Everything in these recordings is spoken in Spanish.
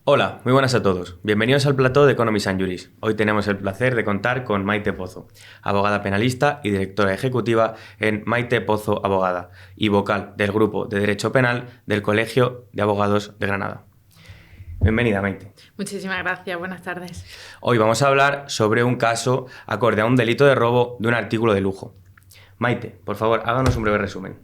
Hola, muy buenas a todos. Bienvenidos al plató de Economies and Juris. Hoy tenemos el placer de contar con Maite Pozo, abogada penalista y directora ejecutiva en Maite Pozo Abogada y vocal del Grupo de Derecho Penal del Colegio de Abogados de Granada. Bienvenida, Maite. Muchísimas gracias, buenas tardes. Hoy vamos a hablar sobre un caso acorde a un delito de robo de un artículo de lujo. Maite, por favor, háganos un breve resumen.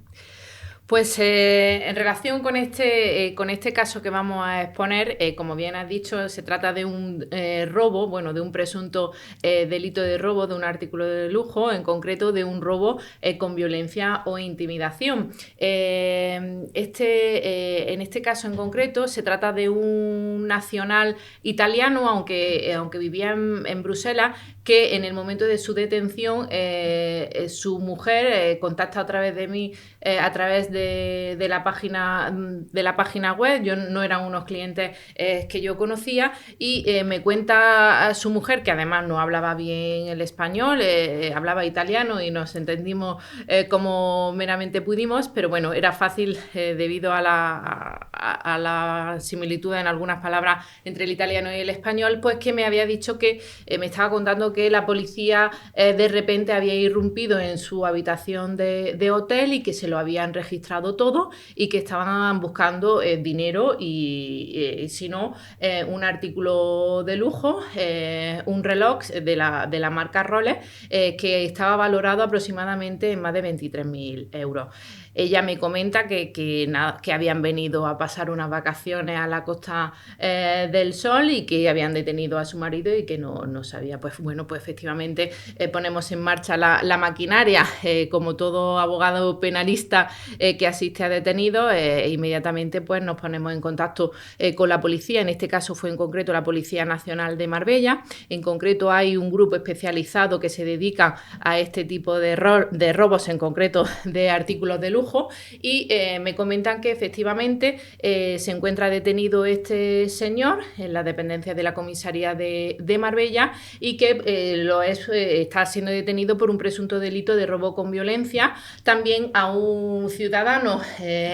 Pues en relación con este caso que vamos a exponer, como bien has dicho, se trata de un robo, bueno, de un presunto delito de robo de un artículo de lujo, en concreto de un robo con violencia o intimidación. En este caso en concreto se trata de un nacional italiano, aunque vivía en Bruselas, que en el momento de su detención su mujer contacta a través de mí, a través de la página web. Yo no eran unos clientes que yo conocía, y me cuenta a su mujer, que además no hablaba bien el español, hablaba italiano y nos entendimos como meramente pudimos, pero bueno, era fácil debido a la similitud en algunas palabras entre el italiano y el español, pues que me había dicho que me estaba contando que la policía de repente había irrumpido en su habitación de hotel y que se lo habían registrado todo y que estaban buscando dinero y si no, un artículo de lujo, un reloj de la marca Rolex, que estaba valorado aproximadamente en más de 23.000 euros. Ella me comenta que habían venido a pasar unas vacaciones a la Costa del Sol y que habían detenido a su marido y que no sabía. Pues bueno, pues efectivamente ponemos en marcha la maquinaria, como todo abogado penalista que asiste a detenidos, inmediatamente pues nos ponemos en contacto con la policía. En este caso fue en concreto la Policía Nacional de Marbella. En concreto hay un grupo especializado que se dedica a este tipo de robos, en concreto de artículos de lujo, y me comentan que efectivamente se encuentra detenido este señor en la dependencia de la comisaría de Marbella y que está siendo detenido por un presunto delito de robo con violencia. También a un ciudadano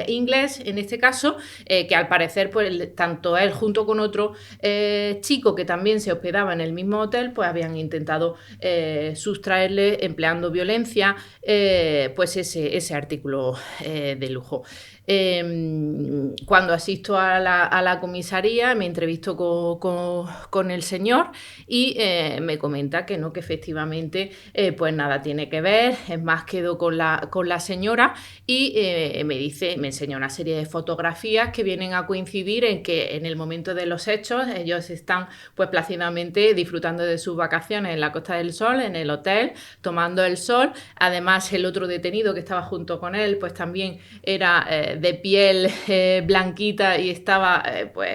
inglés, en este caso, que al parecer pues tanto él junto con otro chico que también se hospedaba en el mismo hotel, pues habían intentado sustraerle, empleando violencia, pues ese artículo de lujo. Cuando asisto a la comisaría me entrevisto con el señor y me comenta que no, que efectivamente pues nada tiene que ver. Es más, quedo con la señora y me enseña una serie de fotografías que vienen a coincidir en que en el momento de los hechos ellos están pues plácidamente disfrutando de sus vacaciones en la Costa del Sol, en el hotel, tomando el sol. Además, el otro detenido que estaba junto con él pues también era de piel blanquita y estaba pues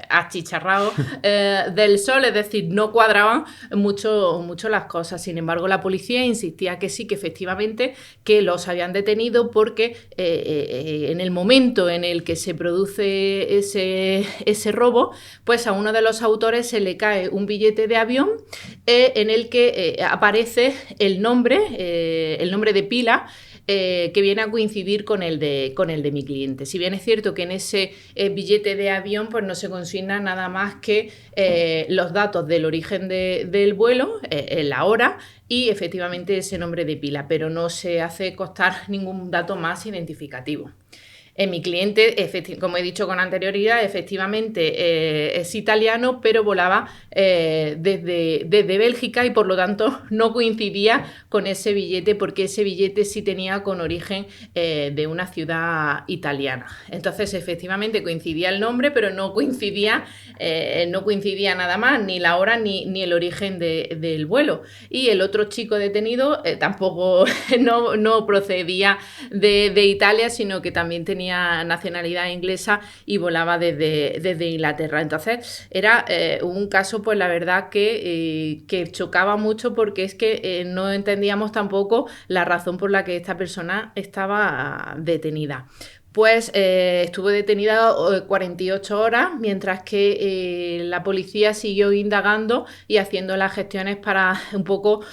achicharrado del sol, es decir, no cuadraban mucho las cosas. Sin embargo, la policía insistía que sí, que efectivamente que los habían detenido porque en el momento en el que se produce ese robo, pues a uno de los autores se le cae un billete de avión en el que aparece el nombre de pila, que viene a coincidir con el de mi cliente. Si bien es cierto que en ese billete de avión pues no se consigna nada más que los datos del origen del vuelo, la hora y efectivamente ese nombre de pila, pero no se hace constar ningún dato más identificativo. Mi cliente, como he dicho con anterioridad, efectivamente es italiano, pero volaba desde Bélgica y por lo tanto no coincidía con ese billete, porque ese billete sí tenía con origen de una ciudad italiana. Entonces, efectivamente coincidía el nombre, pero no coincidía nada más, ni la hora ni el origen del vuelo. Y el otro chico detenido tampoco no procedía de Italia, sino que también tenía nacionalidad inglesa y volaba desde Inglaterra. Entonces era un caso, pues la verdad que chocaba mucho, porque es que no entendíamos tampoco la razón por la que esta persona estaba detenida. pues estuvo detenida 48 horas, mientras que la policía siguió indagando y haciendo las gestiones para un poco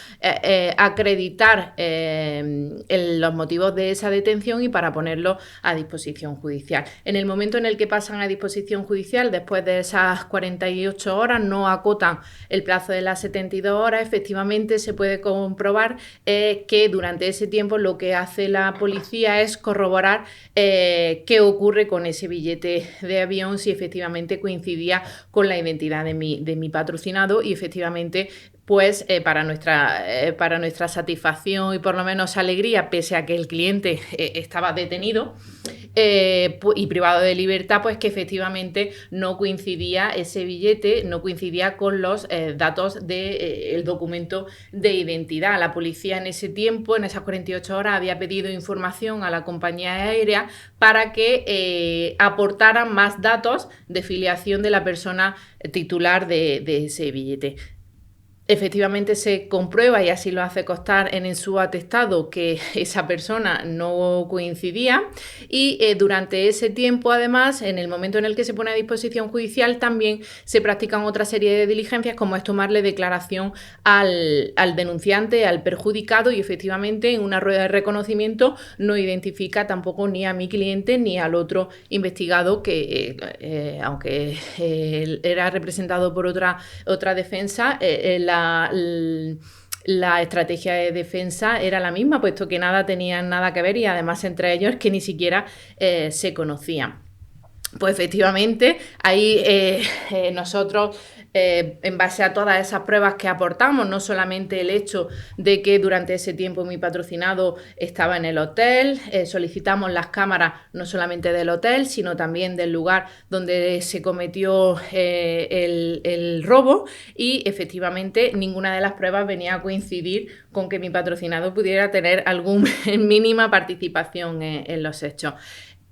acreditar los motivos de esa detención y para ponerlo a disposición judicial. En el momento en el que pasan a disposición judicial, después de esas 48 horas, no acotan el plazo de las 72 horas, efectivamente se puede comprobar que durante ese tiempo lo que hace la policía es corroborar qué ocurre con ese billete de avión, si efectivamente coincidía con la identidad de mi patrocinado, y efectivamente pues para nuestra satisfacción y por lo menos alegría, pese a que el cliente estaba detenido y privado de libertad, pues que efectivamente no coincidía ese billete, no coincidía con los datos del documento de identidad. La policía en ese tiempo, en esas 48 horas, había pedido información a la compañía aérea para que aportaran más datos de filiación de la persona titular de ese billete. Efectivamente se comprueba, y así lo hace constar en su atestado, que esa persona no coincidía, y durante ese tiempo, además, en el momento en el que se pone a disposición judicial, también se practican otra serie de diligencias, como es tomarle declaración al denunciante, al perjudicado, y efectivamente en una rueda de reconocimiento no identifica tampoco ni a mi cliente ni al otro investigado, que aunque era representado por otra defensa, la estrategia de defensa era la misma, puesto que nada tenían nada que ver, y además entre ellos que ni siquiera se conocían. Pues efectivamente, ahí nosotros, en base a todas esas pruebas que aportamos, no solamente el hecho de que durante ese tiempo mi patrocinado estaba en el hotel, solicitamos las cámaras no solamente del hotel, sino también del lugar donde se cometió el robo, y efectivamente ninguna de las pruebas venía a coincidir con que mi patrocinado pudiera tener alguna mínima participación en los hechos.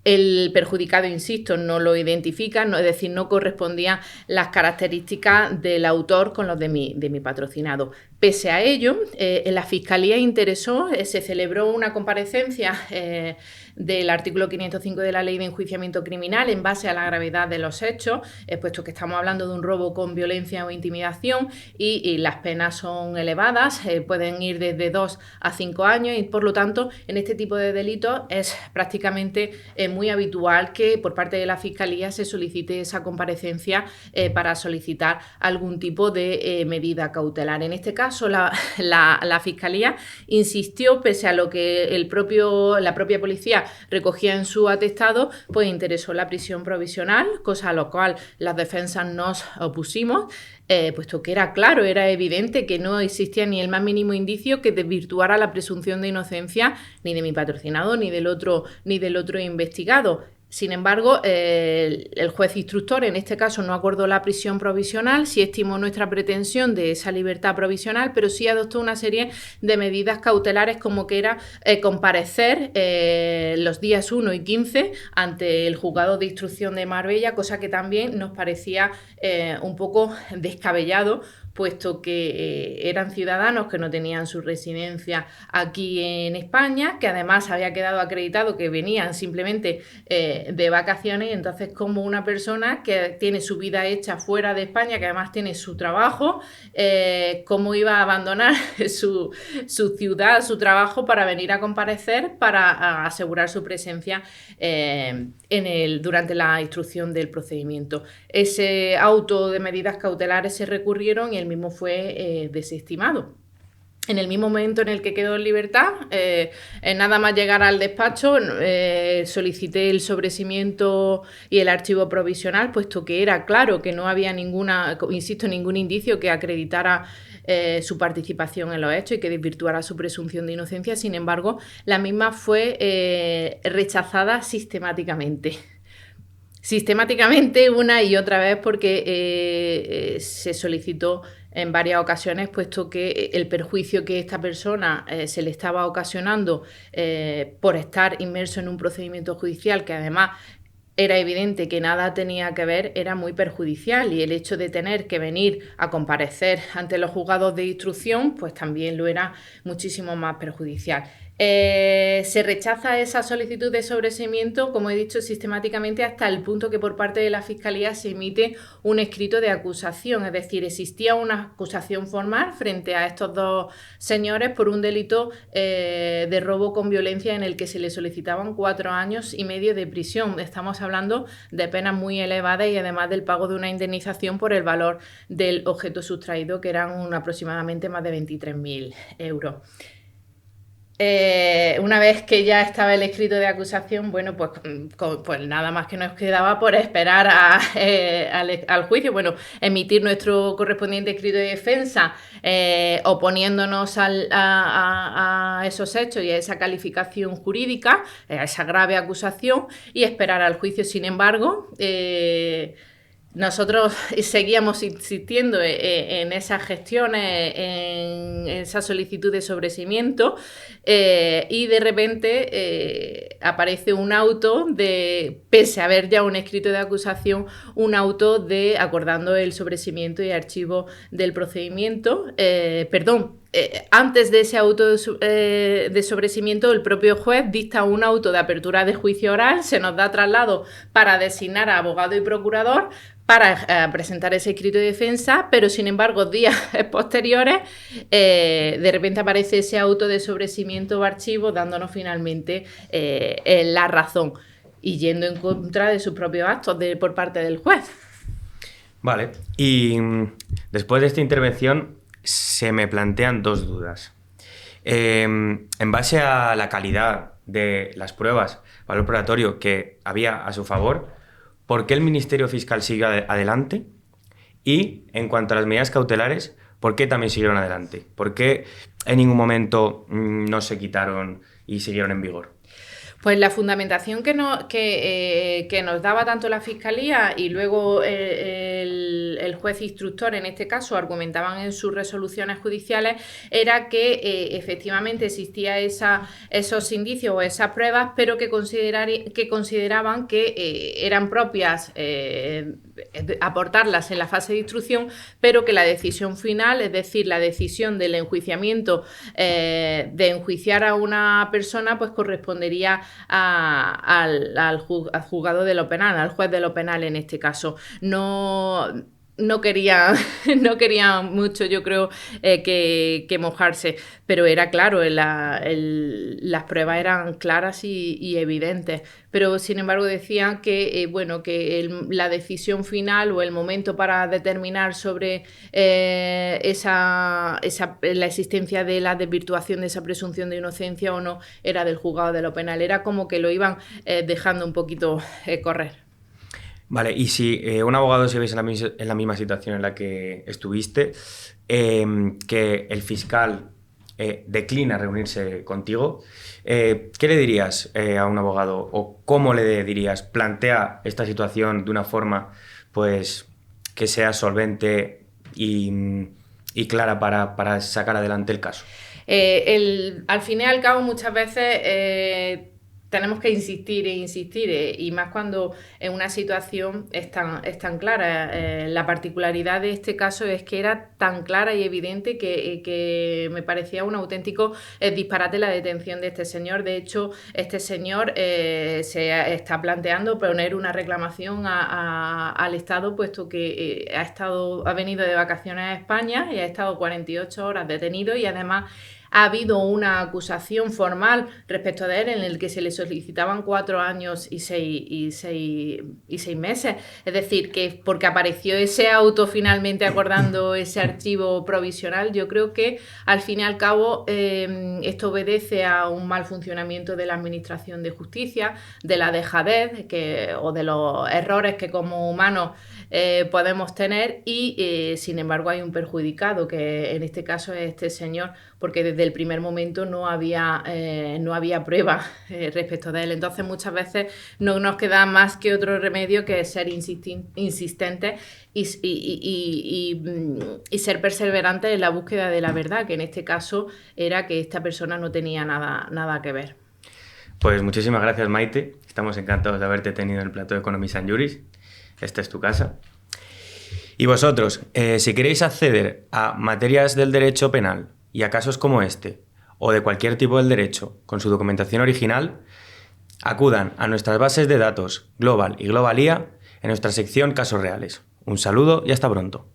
El perjudicado, insisto, no lo identifica, es decir, no correspondían las características del autor con los de mi patrocinado. Pese a ello, la Fiscalía interesó, se celebró una comparecencia del artículo 505 de la Ley de Enjuiciamiento Criminal en base a la gravedad de los hechos, puesto que estamos hablando de un robo con violencia o intimidación, y las penas son elevadas, pueden ir desde 2 a 5 años, y por lo tanto en este tipo de delitos es prácticamente muy habitual que por parte de la Fiscalía se solicite esa comparecencia para solicitar algún tipo de medida cautelar. En este caso la Fiscalía insistió, pese a lo que la propia policía recogía en su atestado, pues interesó la prisión provisional, cosa a lo cual las defensas nos opusimos, puesto que era claro, era evidente que no existía ni el más mínimo indicio que desvirtuara la presunción de inocencia ni de mi patrocinado ni del otro investigado. Sin embargo, el juez instructor en este caso no acordó la prisión provisional, sí estimó nuestra pretensión de esa libertad provisional, pero sí adoptó una serie de medidas cautelares, como que era comparecer los días 1 y 15 ante el juzgado de instrucción de Marbella, cosa que también nos parecía un poco descabellado, puesto que eran ciudadanos que no tenían su residencia aquí en España, que además había quedado acreditado que venían simplemente de vacaciones. Entonces, como una persona que tiene su vida hecha fuera de España, que además tiene su trabajo, cómo iba a abandonar su ciudad, su trabajo, para venir a comparecer, para asegurar su presencia durante la instrucción del procedimiento. Ese auto de medidas cautelares se recurrieron y el mismo fue desestimado. En el mismo momento en el que quedó en libertad, nada más llegar al despacho, solicité el sobreseimiento y el archivo provisional, puesto que era claro que no había ningún indicio que acreditara su participación en los hechos y que desvirtuara su presunción de inocencia. Sin embargo, la misma fue rechazada sistemáticamente. Sistemáticamente, una y otra vez, porque se solicitó en varias ocasiones, puesto que el perjuicio que esta persona se le estaba ocasionando por estar inmerso en un procedimiento judicial, que además era evidente que nada tenía que ver, era muy perjudicial, y el hecho de tener que venir a comparecer ante los juzgados de instrucción, pues también lo era muchísimo más perjudicial. Se rechaza esa solicitud de sobreseimiento, como he dicho, sistemáticamente hasta el punto que por parte de la Fiscalía se emite un escrito de acusación, es decir, existía una acusación formal frente a estos dos señores por un delito de robo con violencia en el que se les solicitaban 4 años y medio de prisión. Estamos hablando de penas muy elevadas y además del pago de una indemnización por el valor del objeto sustraído, que eran aproximadamente más de 23.000 euros. Una vez que ya estaba el escrito de acusación, bueno, pues nada más que nos quedaba por esperar al juicio, bueno, emitir nuestro correspondiente escrito de defensa, oponiéndonos a esos hechos y a esa calificación jurídica, a esa grave acusación, y esperar al juicio. Sin embargo, nosotros seguíamos insistiendo en esas gestiones, en esa solicitud de sobreseimiento, y de repente aparece un auto pese a haber ya un escrito de acusación, un auto acordando el sobreseimiento y archivo del procedimiento. Antes de ese auto de sobreseimiento, el propio juez dicta un auto de apertura de juicio oral, se nos da traslado para designar a abogado y procurador para presentar ese escrito de defensa, pero sin embargo, días posteriores, de repente aparece ese auto de sobreseimiento o archivo dándonos finalmente la razón y yendo en contra de sus propios actos por parte del juez. Vale, y después de esta intervención se me plantean dos dudas. En base a la calidad de las pruebas, valor probatorio que había a su favor, ¿por qué el Ministerio Fiscal siguió adelante? Y en cuanto a las medidas cautelares, ¿por qué también siguieron adelante? ¿Por qué en ningún momento no se quitaron y siguieron en vigor? Pues la fundamentación que nos daba tanto la Fiscalía y luego el juez instructor, en este caso, argumentaban en sus resoluciones judiciales, era que efectivamente existía esos indicios o esas pruebas, pero que consideraban que eran propias aportarlas en la fase de instrucción, pero que la decisión final, es decir, la decisión del enjuiciamiento, de enjuiciar a una persona, pues correspondería al juzgado de lo penal, al juez de lo penal en este caso. No quería mucho, yo creo, que mojarse, pero era claro, las pruebas eran claras y evidentes. Pero, sin embargo, decían que, la decisión final o el momento para determinar sobre la existencia de la desvirtuación de esa presunción de inocencia o no era del juzgado de lo penal. Era como que lo iban dejando un poquito correr. Vale, y si un abogado se viese en la misma situación en la que estuviste, que el fiscal declina reunirse contigo, ¿qué le dirías a un abogado o cómo le dirías? Plantea esta situación de una forma pues, que sea solvente y clara para sacar adelante el caso. Al fin y al cabo, muchas veces tenemos que insistir y más cuando en una situación es tan clara. La particularidad de este caso es que era tan clara y evidente que me parecía un auténtico disparate la detención de este señor. De hecho, este señor se está planteando poner una reclamación al Estado, puesto que ha venido de vacaciones a España y ha estado 48 horas detenido, y además ha habido una acusación formal respecto de él en el que se le solicitaban 4 años y 6 meses. Es decir, que porque apareció ese auto finalmente acordando ese archivo provisional, yo creo que al fin y al cabo esto obedece a un mal funcionamiento de la Administración de Justicia, de la dejadez o de los errores que como humanos podemos tener, y sin embargo hay un perjudicado, que en este caso es este señor, porque desde el primer momento no había pruebas respecto de él. Entonces muchas veces no nos queda más que otro remedio que ser insistentes y ser perseverantes en la búsqueda de la verdad, que en este caso era que esta persona no tenía nada que ver. Pues muchísimas gracias, Maite. Estamos encantados de haberte tenido en el plató de Economies and Juris. Esta es tu casa. Y vosotros, si queréis acceder a materias del derecho penal y a casos como este, o de cualquier tipo del derecho con su documentación original, acudan a nuestras bases de datos Global y Globalía en nuestra sección Casos Reales. Un saludo y hasta pronto.